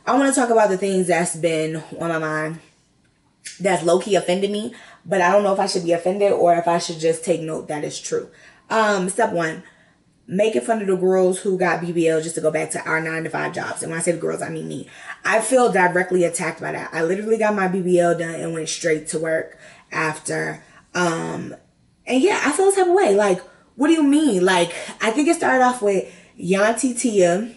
I want to talk about the things that's been on my mind that's low-key offended me, but I don't know if I should be offended or if I should just take note that it's true. Step one, making fun of the girls who got BBL, just to go back to our 9-to-5 jobs. And when I say the girls, I mean me. I feel directly attacked by that. I literally got my BBL done and went straight to work after. And yeah, I feel this type of way. Like, what do you mean? Like, I think it started off with Yanti Tia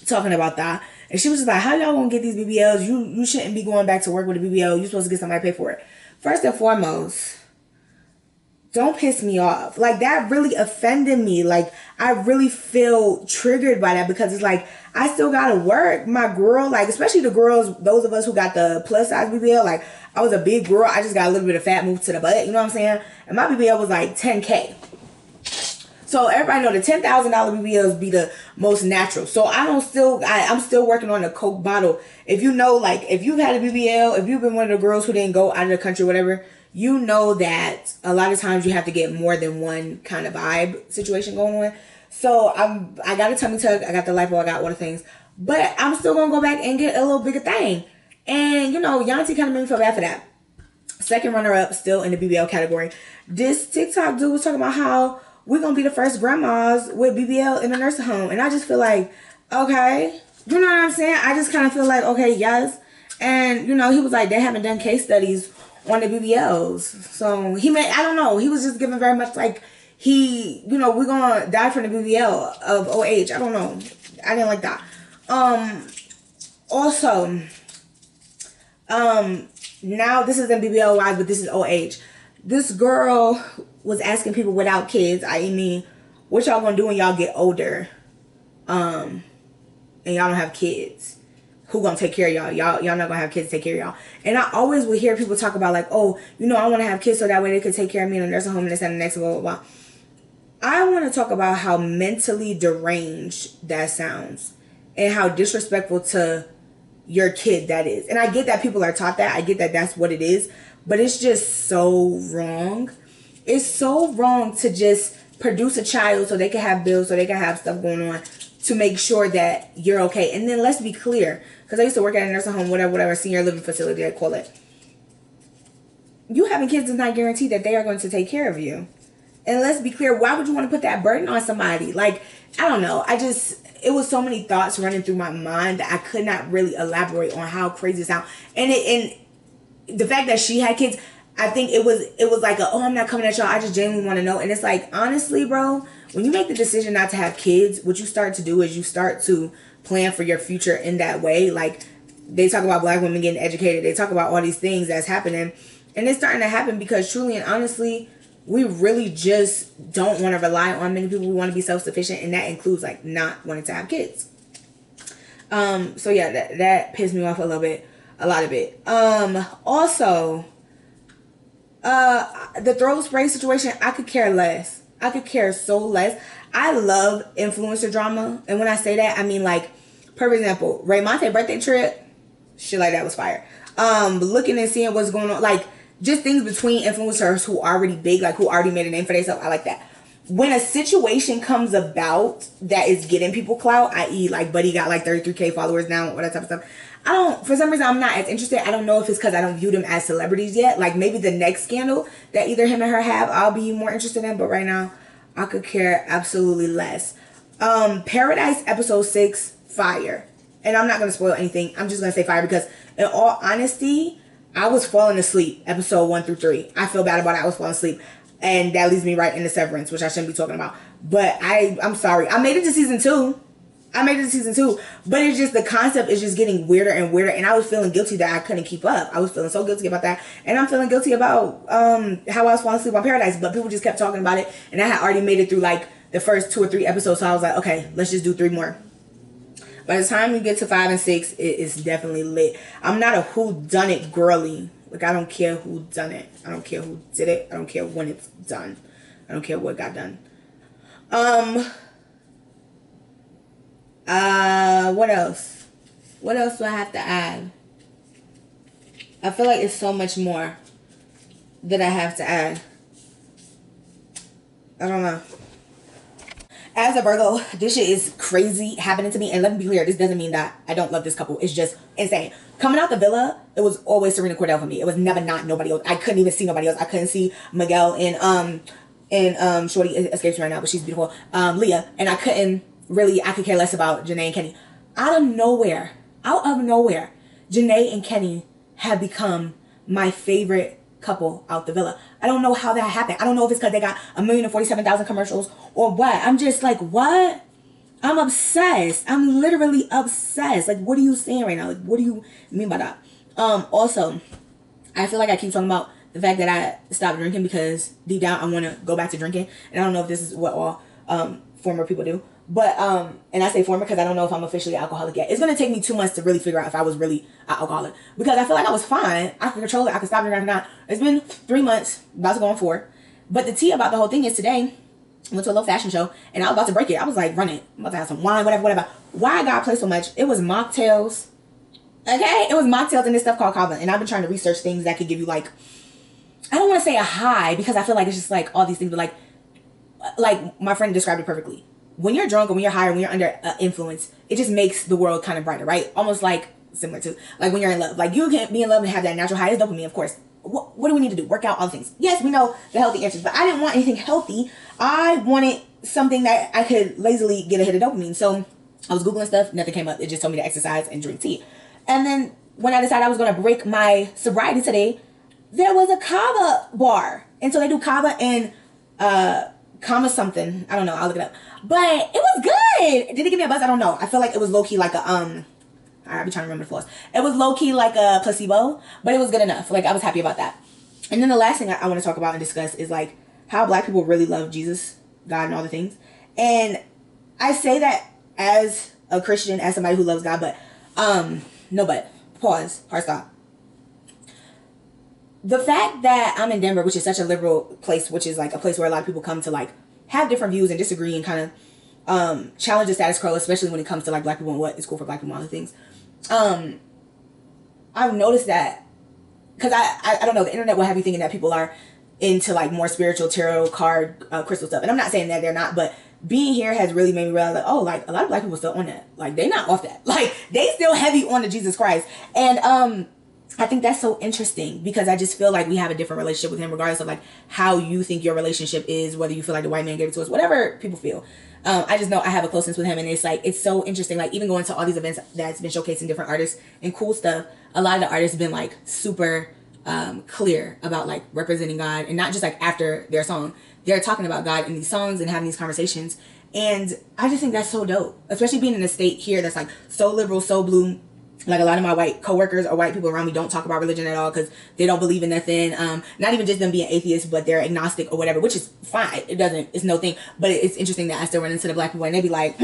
talking about that. And she was just like, how y'all gonna get these BBLs? You shouldn't be going back to work with a BBL. You're supposed to get somebody to pay for it. First and foremost, don't piss me off. Like, that really offended me. Like, I really feel triggered by that because it's like, I still gotta work. My girl, like, especially the girls, those of us who got the plus size BBL, like, I was a big girl. I just got a little bit of fat moved to the butt. You know what I'm saying? And my BBL was like $10K. So everybody know the $10,000 BBLs be the most natural. So I'm still working on a Coke bottle. If you know, like, if you've had a BBL, if you've been one of the girls who didn't go out of the country, whatever, you know that a lot of times you have to get more than one kind of vibe situation going on. So I got a tummy tuck, I got the lipo, I got all the things, but I'm still gonna go back and get a little bigger thing. And you know, Yanti kind of made me feel bad for that. Second runner up, still in the BBL category. This TikTok dude was talking about how we're gonna be the first grandmas with BBL in a nursing home, and I just feel like, okay, you know what I'm saying? I just kind of feel like, okay, yes. And you know, he was like, they haven't done case studies on the BBLs. So I don't know, he was just giving very much like you know, we're gonna die from the BBL of OH. I don't know. I didn't like that. Also, now this isn't BBL wise, but this is OH. This girl was asking people without kids, I mean, what y'all gonna do when y'all get older, and y'all don't have kids? Who gonna take care of y'all? Y'all not gonna have kids to take care of y'all. And I always would hear people talk about like, oh, you know, I want to have kids so that way they could take care of me in a nursing home and this and the next, blah, blah, blah. I want to talk about how mentally deranged that sounds and how disrespectful to your kid that is. And I get that people are taught that. I get that that's what it is. But it's just so wrong. It's so wrong to just produce a child so they can have bills, so they can have stuff going on, to make sure that you're okay. And then let's be clear, because I used to work at a nursing home, whatever, senior living facility, I call it. You having kids is not guaranteed that they are going to take care of you. And let's be clear, why would you want to put that burden on somebody? Like, I don't know. It was so many thoughts running through my mind that I could not really elaborate on how crazy it sounds. And the fact that she had kids, I think it was like oh, I'm not coming at y'all, I just genuinely want to know. And it's like, honestly, bro, when you make the decision not to have kids, what you start to do is you start to plan for your future in that way. Like, they talk about black women getting educated. They talk about all these things that's happening. And it's starting to happen because truly and honestly, we really just don't want to rely on many people. We want to be self-sufficient. And that includes like not wanting to have kids. So yeah, that pissed me off a lot of it. Also, the throat spray situation, I could care less. I could care so less. I love influencer drama. And when I say that, I mean like, perfect example, Ray Monte birthday trip, shit like that was fire. Looking and seeing what's going on, like just things between influencers who are already big, like who already made a name for themselves. I like that. When a situation comes about that is getting people clout, i.e. like Buddy got like 33K followers now, all that type of stuff. For some reason, I'm not as interested. I don't know if it's because I don't view them as celebrities yet. Like maybe the next scandal that either him and her have, I'll be more interested in. But right now, I could care absolutely less. Paradise episode 6, fire. And I'm not going to spoil anything. I'm just going to say fire because in all honesty, I was falling asleep episode 1 through 3. I feel bad about it. I was falling asleep. And that leads me right into Severance, which I shouldn't be talking about. But I'm sorry. I made it to season 2. But it's just the concept is just getting weirder and weirder. And I was feeling guilty that I couldn't keep up. I was feeling so guilty about that. And I'm feeling guilty about how I was falling asleep on Paradise. But people just kept talking about it. And I had already made it through like the first 2 or 3 episodes. So I was like, okay, let's just do 3 more. By the time we get to 5 and 6, it is definitely lit. I'm not a whodunit girly. Like, I don't care who done it. I don't care who did it. I don't care when it's done. I don't care what got done. What else? What else do I have to add? I feel like it's so much more that I have to add. I don't know. As a Virgo, this shit is crazy happening to me. And let me be clear, this doesn't mean that I don't love this couple. It's just insane. Coming out the villa, it was always Serena Cordell for me. It was never not nobody else. I couldn't even see nobody else. I couldn't see Miguel and Shorty escapes me right now, but she's beautiful. Leah. And I could care less about Janae and Kenny. Out of nowhere, Janae and Kenny have become my favorite couple out the villa. I don't know how that happened. I don't know if it's because they got 1,047,000 commercials or what. I'm just like, what? I'm obsessed. I'm literally obsessed. Like, what are you saying right now? Like, what do you mean by that? Also, I feel like I keep talking about the fact that I stopped drinking because deep down I want to go back to drinking. And I don't know if this is what all former people do. But, and I say former because I don't know if I'm officially alcoholic yet. It's going to take me 2 months to really figure out if I was really an alcoholic. Because I feel like I was fine. I could control it. I could stop drinking. Not. It's been 3 months. About to go on 4. But the tea about the whole thing is today, I went to a little fashion show and I was about to break it. I was like, run it. I'm about to have some wine, whatever. Why I got play so much? It was mocktails. Okay? It was mocktails and this stuff called kava. And I've been trying to research things that could give you like, I don't want to say a high because I feel like it's just like all these things. But like my friend described it perfectly. When you're drunk or when you're high or when you're under influence, it just makes the world kind of brighter, right? Almost like similar to like when you're in love. Like you can be in love and have that natural high. It's dopamine, of course. What do we need to do? Work out all the things. Yes, we know the healthy answers, but I didn't want anything healthy. I wanted something that I could lazily get a hit of dopamine. So I was Googling stuff. Nothing came up. It just told me to exercise and drink tea. And then when I decided I was going to break my sobriety today, there was a kava bar. And so they do kava and Kama something. I don't know. I'll look it up. But it was good. Did it give me a buzz? I don't know. I feel like it was low-key like a, I'll be trying to remember the flaws. It was low-key like a placebo, but it was good enough. Like, I was happy about that. And then the last thing I want to talk about and discuss is, like, how black people really love Jesus, God, and all the things. And I say that as a Christian, as somebody who loves God, but, no but. Pause. Hard stop. The fact that I'm in Denver, which is such a liberal place, which is like a place where a lot of people come to like have different views and disagree and kind of challenge the status quo, especially when it comes to like black people and what is cool for black people and other things. I've noticed that because I don't know, the internet will have you thinking that people are into like more spiritual tarot card crystal stuff, and I'm not saying that they're not, but being here has really made me realize like, oh, like a lot of black people still on that, like they not off that, like they still heavy on the Jesus Christ. And I think that's so interesting because I just feel like we have a different relationship with him regardless of like how you think your relationship is, whether you feel like the white man gave it to us, whatever people feel. I just know I have a closeness with him, and it's like, it's so interesting. Like even going to all these events that's been showcasing different artists and cool stuff, a lot of the artists have been like super clear about like representing God, and not just like after their song, they're talking about God in these songs and having these conversations. And I just think that's so dope, especially being in a state here that's like so liberal, so blue. Like a lot of my white coworkers or white people around me don't talk about religion at all because they don't believe in nothing. Not even just them being atheists, but they're agnostic or whatever, which is fine. It's no thing. But it's interesting that I still run into the black people and they be like,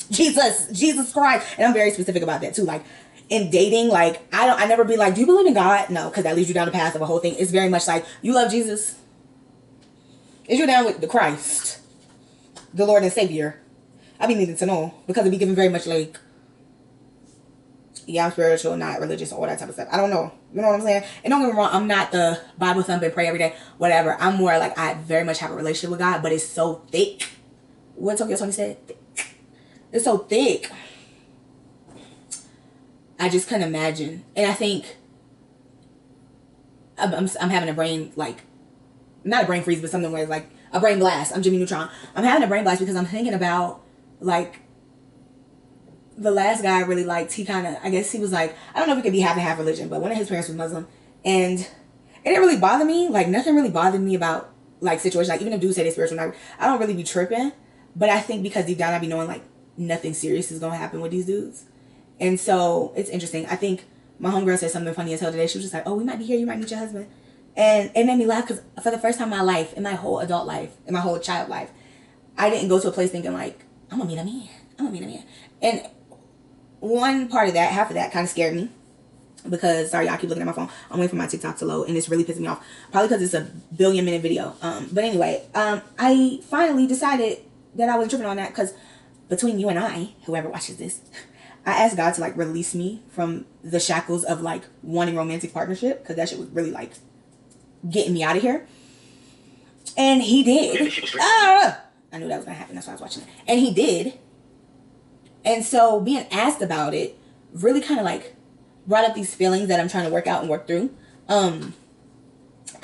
Jesus Christ. And I'm very specific about that too. Like in dating, like I never be like, do you believe in God? No, because that leads you down the path of a whole thing. It's very much like, you love Jesus? Is you down with the Christ, the Lord and Savior? I be needing to know because it be given very much like, yeah, I'm spiritual, not religious, all that type of stuff. I don't know. You know what I'm saying? And don't get me wrong, I'm not the Bible thumping, pray every day, whatever. I'm more like, I very much have a relationship with God, but it's so thick. What Tokyo Tony said? Thick. It's so thick. I just couldn't imagine. And I think I'm having a brain, like, not a brain freeze, but something where it's like a brain blast. I'm Jimmy Neutron. I'm having a brain blast because I'm thinking about, like, the last guy I really liked, he kind of, I guess he was like, I don't know if it could be half and half religion, but one of his parents was Muslim. And it didn't really bother me. Like, nothing really bothered me about, like, situations. Like, even if dudes say they're spiritual, I don't really be tripping. But I think because deep down I be knowing, like, nothing serious is going to happen with these dudes. And so, it's interesting. I think my homegirl said something funny as hell today. She was just like, oh, we might be here. You might meet your husband. And it made me laugh because for the first time in my life, in my whole adult life, in my whole child life, I didn't go to a place thinking, like, I'm going to meet a man. I'm going to meet a man. And one part of that, half of that kind of scared me because, sorry, I keep looking at my phone. I'm waiting for my TikTok to load and it's really pissing me off. Probably because it's a billion-minute video. But anyway, I finally decided that I wasn't tripping on that because between you and I, whoever watches this, I asked God to, like, release me from the shackles of, like, wanting romantic partnership because that shit was really, like, getting me out of here. And he did. I knew that was gonna happen. That's why I was watching it. And he did. And so being asked about it really kind of like brought up these feelings that I'm trying to work out and work through.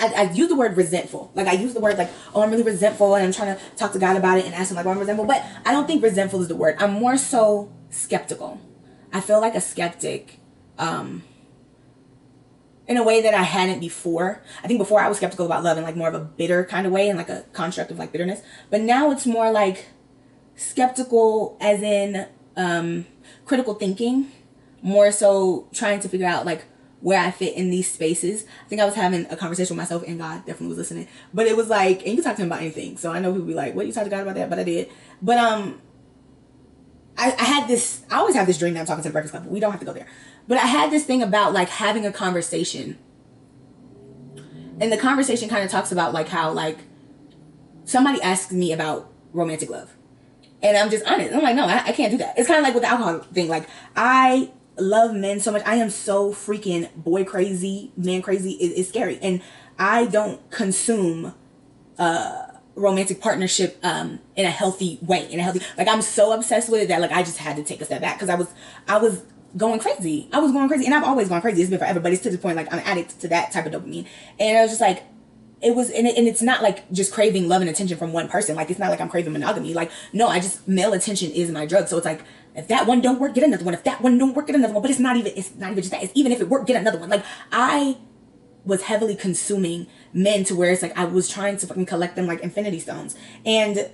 I use the word resentful. Like I use the word like, oh, I'm really resentful and I'm trying to talk to God about it and ask him like, why I'm resentful. But I don't think resentful is the word. I'm more so skeptical. I feel like a skeptic in a way that I hadn't before. I think before I was skeptical about love in like more of a bitter kind of way and like a construct of like bitterness. But now it's more like skeptical as in critical thinking, more so trying to figure out like where I fit in these spaces. I think I was having a conversation with myself and God definitely was listening. But it was like, and you can talk to him about anything. So I know people be like, what, you talk to God about that? But I did. But I had this, I always have this dream that I'm talking to the Breakfast Club. We don't have to go there. But I had this thing about like having a conversation. And the conversation kind of talks about like how like somebody asks me about romantic love. And I'm just honest. I'm like, no, I can't do that. It's kind of like with the alcohol thing. Like I love men so much. I am so freaking boy crazy, man crazy. It's scary. And I don't consume romantic partnership in a healthy way. Like I'm so obsessed with it that like I just had to take a step back because I was going crazy. I was going crazy, and I've always gone crazy. It's been forever, but it's to the point like I'm addict to that type of dopamine. And I was just like, it was, and it's not like just craving love and attention from one person. Like it's not like I'm craving monogamy. Like no, male attention is my drug. So it's like, if that one don't work, get another one. If that one don't work, get another one. But it's not even just that. It's even if it worked, get another one. Like I was heavily consuming men to where it's like I was trying to fucking collect them like infinity stones. And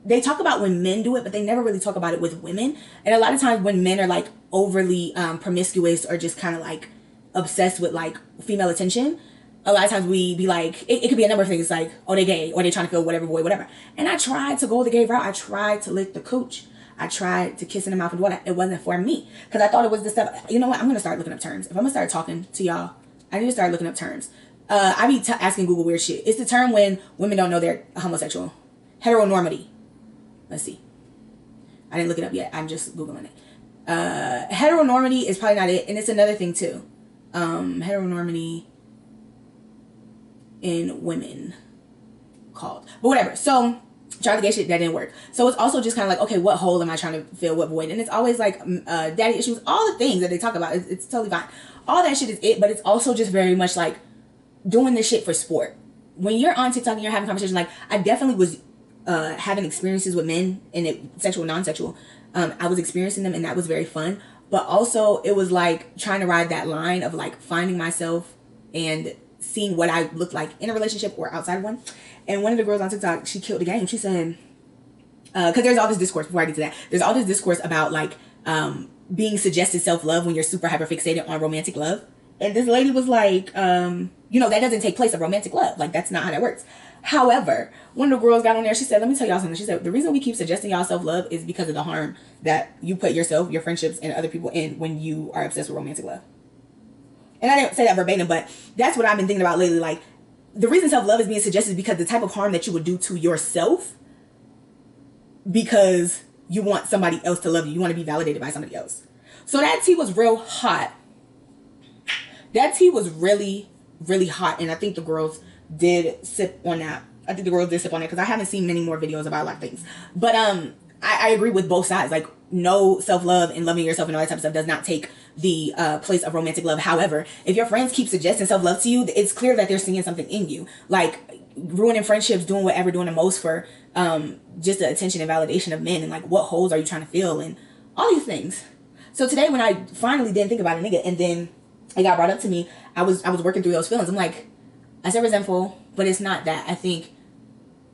they talk about when men do it, but they never really talk about it with women. And a lot of times when men are like overly promiscuous or just kind of like obsessed with like female attention, a lot of times we be like, it could be a number of things like, oh, they gay, or they trying to feel whatever boy, whatever. And I tried to go the gay route. I tried to lick the cooch. I tried to kiss in the mouth and what it wasn't for me. Because I thought it was this stuff. You know what? I'm going to start looking up terms. If I'm going to start talking to y'all, I need to start looking up terms. I be asking Google weird shit. It's the term when women don't know they're homosexual. Heteronormity. Let's see. I didn't look it up yet. I'm just Googling it. Heteronormity is probably not it. And it's another thing too. Heteronormity in women called. But whatever. So tried to get shit that didn't work. So it's also just kind of like, okay, what hole am I trying to fill? What void? And it's always like daddy issues, all the things that they talk about. It's totally fine. All that shit is it, but it's also just very much like doing this shit for sport. When you're on TikTok and you're having conversations, like I definitely was having experiences with men, and it sexual, non-sexual. I was experiencing them, and that was very fun. But also it was like trying to ride that line of like finding myself and seeing what I looked like in a relationship or outside one. And one of the girls on TikTok, she killed the game. She said, because there's all this discourse, before I get to that, there's all this discourse about like being suggested self-love when you're super hyper fixated on romantic love. And this lady was like, you know, that doesn't take place of romantic love. Like that's not how that works. However, one of the girls got on there, she said, let me tell y'all something. She said, the reason we keep suggesting y'all self-love is because of the harm that you put yourself, your friendships, and other people in when you are obsessed with romantic love. And I didn't say that verbatim, but that's what I've been thinking about lately. Like, the reason self-love is being suggested is because the type of harm that you would do to yourself because you want somebody else to love you. You want to be validated by somebody else. So that tea was real hot. That tea was really, really hot. And I think the girls did sip on that. Because I haven't seen many more videos about a lot of things. But I agree with both sides. Like, no, self-love and loving yourself and all that type of stuff does not take the place of romantic love. However, if your friends keep suggesting self-love to you, it's clear that they're seeing something in you. Like ruining friendships, doing whatever, doing the most for just the attention and validation of men, and like what holes are you trying to fill and all these things. So today when I finally didn't think about a nigga and then it got brought up to me, I was working through those feelings. I'm like, I said resentful, but it's not that. I think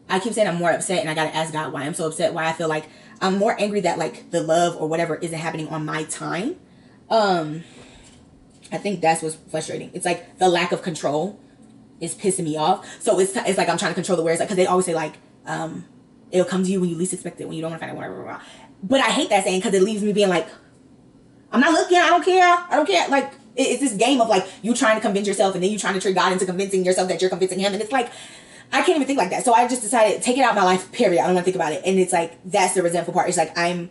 I keep saying I'm more upset, and I gotta ask God why I'm so upset, why I feel like I'm more angry that like the love or whatever isn't happening on my time. I think that's what's frustrating. It's like the lack of control is pissing me off. So it's like I'm trying to control the words, like, because they always say like it'll come to you when you least expect it, when you don't want to find out, whatever. But I hate that saying because it leaves me being like, I'm not looking, I don't care. Like it's this game of like you trying to convince yourself, and then you trying to trick God into convincing yourself that you're convincing him, and it's like I can't even think like that. So I just decided, take it out of my life, period. I don't want to think about it. And it's like, that's the resentful part. It's like, I'm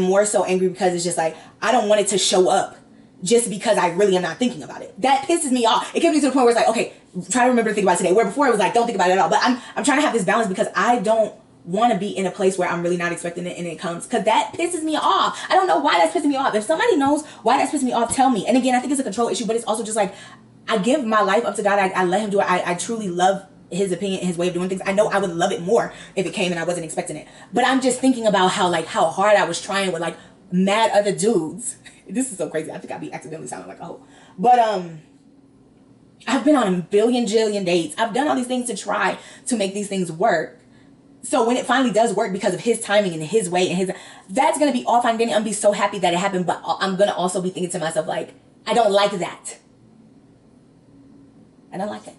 more so angry because it's just like, I don't want it to show up just because I really am not thinking about it. That pisses me off. It gets me to the point where it's like, okay, try to remember to think about it today. Where before it was like, don't think about it at all. But I'm trying to have this balance because I don't want to be in a place where I'm really not expecting it and it comes, because that pisses me off. I don't know why that's pissing me off. If somebody knows why that's pissing me off, tell me. And again, I think it's a control issue, but it's also just like, I give my life up to God. I let him do it. I truly love his opinion and his way of doing things. I know I would love it more if it came and I wasn't expecting it. But I'm just thinking about how hard I was trying with like mad other dudes. This is so crazy. I think I'd be accidentally sounding like a hoe. But I've been on a billion jillion dates. I've done all these things to try to make these things work. So when it finally does work because of his timing and his way and his, that's going to be all fine. Then I'm going to be so happy that it happened. But I'm going to also be thinking to myself, like, I don't like that. I don't like it.